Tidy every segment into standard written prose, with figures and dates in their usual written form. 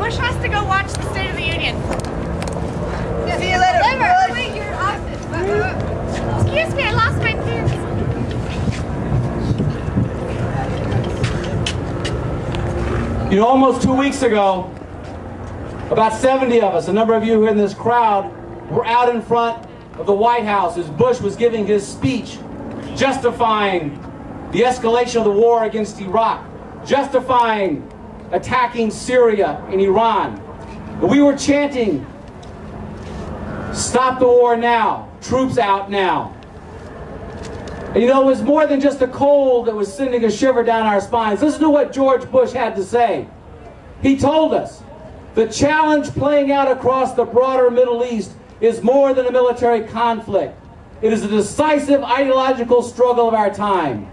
Bush has to go watch the State of the Union. See you later, Bush. Wait, you're Austin. Excuse me, I lost my pants. You know, almost 2 weeks ago, about 70 of us, a number of you who are in this crowd, were out in front of the White House as Bush was giving his speech justifying the escalation of the war against Iraq, justifying attacking Syria and Iran. We were chanting, "Stop the war now, troops out now." And you know, it was more than just a cold that was sending a shiver down our spines. Listen to what George Bush had to say. He told us, "The challenge playing out across the broader Middle East is more than a military conflict. It is a decisive ideological struggle of our time."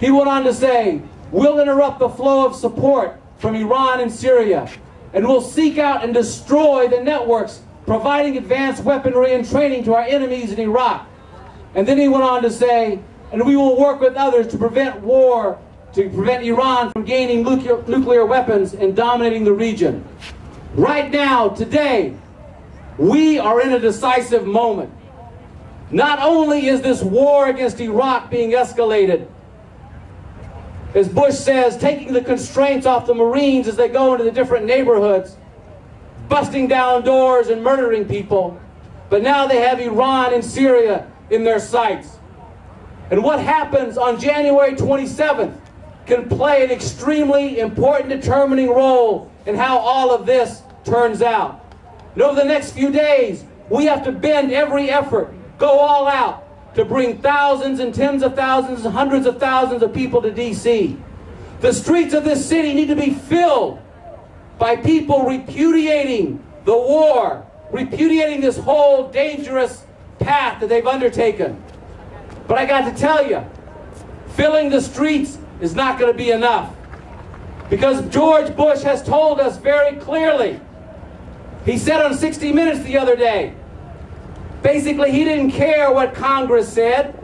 He went on to say, "We'll interrupt the flow of support from Iran and Syria, and we'll seek out and destroy the networks providing advanced weaponry and training to our enemies in Iraq." And then he went on to say, "And we will work with others to prevent war, to prevent Iran from gaining nuclear weapons and dominating the region." Right now, today, we are in a decisive moment. Not only is this war against Iraq being escalated, as Bush says, taking the constraints off the Marines as they go into the different neighborhoods, busting down doors and murdering people, but now they have Iran and Syria in their sights. And what happens on January 27th can play an extremely important determining role in how all of this turns out. And over the next few days, we have to bend every effort, go all out, to bring thousands and tens of thousands and hundreds of thousands of people to D.C. The streets of this city need to be filled by people repudiating the war, repudiating this whole dangerous path that they've undertaken. But I got to tell you, filling the streets is not going to be enough. Because George Bush has told us very clearly, he said on 60 Minutes the other day, basically he didn't care what Congress said.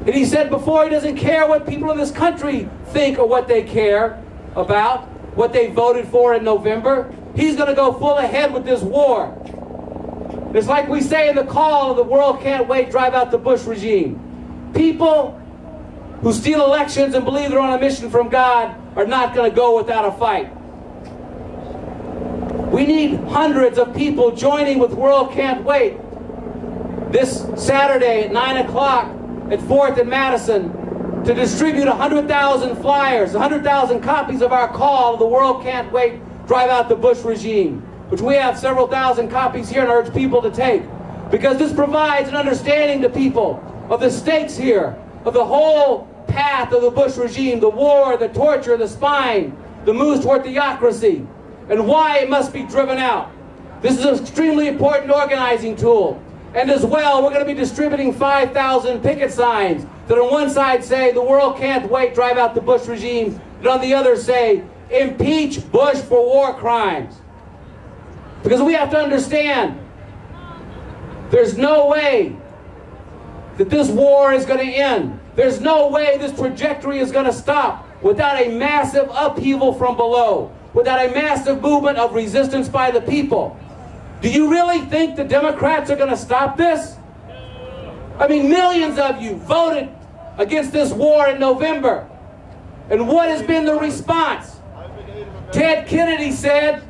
And he said before, he doesn't care what people in this country think or what they care about, what they voted for in November. He's going to go full ahead with this war. It's like we say in the call of "The world can't wait, drive out the Bush regime." People who steal elections and believe they're on a mission from God are not going to go without a fight. We need hundreds of people joining with World Can't Wait this Saturday at 9 o'clock at 4th and Madison to distribute 100,000 flyers, 100,000 copies of our call, "The world can't wait, drive out the Bush regime," which we have several thousand copies here and urge people to take. Because this provides an understanding to people of the stakes here, of the whole path of the Bush regime, the war, the torture, the spine, the moves toward theocracy, and why it must be driven out. This is an extremely important organizing tool. And as well, we're going to be distributing 5,000 picket signs that on one side say, "The world can't wait, drive out the Bush regime," and on the other say, "Impeach Bush for war crimes." Because we have to understand, there's no way that this war is going to end. There's no way this trajectory is going to stop without a massive upheaval from below, without a massive movement of resistance by the people. Do you really think the Democrats are going to stop this? I mean, millions of you voted against this war in November. And what has been the response? Ted Kennedy said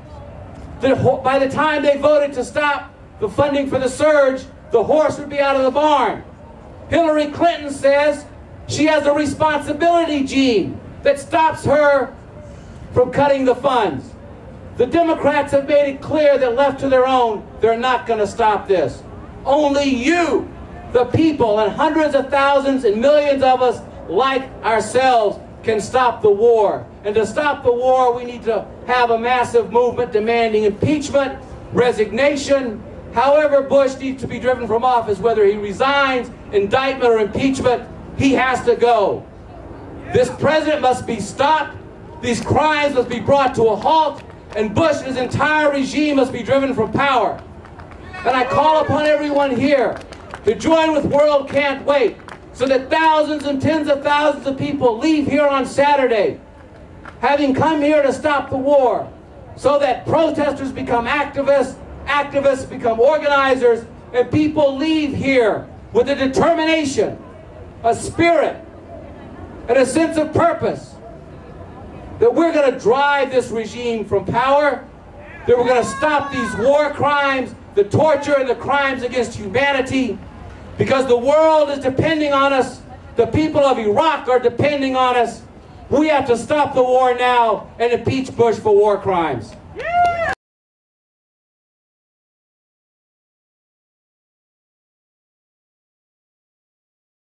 that by the time they voted to stop the funding for the surge, the horse would be out of the barn. Hillary Clinton says she has a responsibility gene that stops her from cutting the funds. The Democrats have made it clear that left to their own, they're not going to stop this. Only you, the people, and hundreds of thousands and millions of us like ourselves can stop the war. And to stop the war, we need to have a massive movement demanding impeachment, resignation. However Bush needs to be driven from office, whether he resigns, indictment, or impeachment, he has to go. This president must be stopped. These crimes must be brought to a halt. And Bush and his entire regime must be driven from power. And I call upon everyone here to join with World Can't Wait, so that thousands and tens of thousands of people leave here on Saturday, having come here to stop the war, so that protesters become activists, activists become organizers, and people leave here with a determination, a spirit, and a sense of purpose that we're going to drive this regime from power, that we're going to stop these war crimes, the torture and the crimes against humanity, because the world is depending on us. The people of Iraq are depending on us. We have to stop the war now and impeach Bush for war crimes.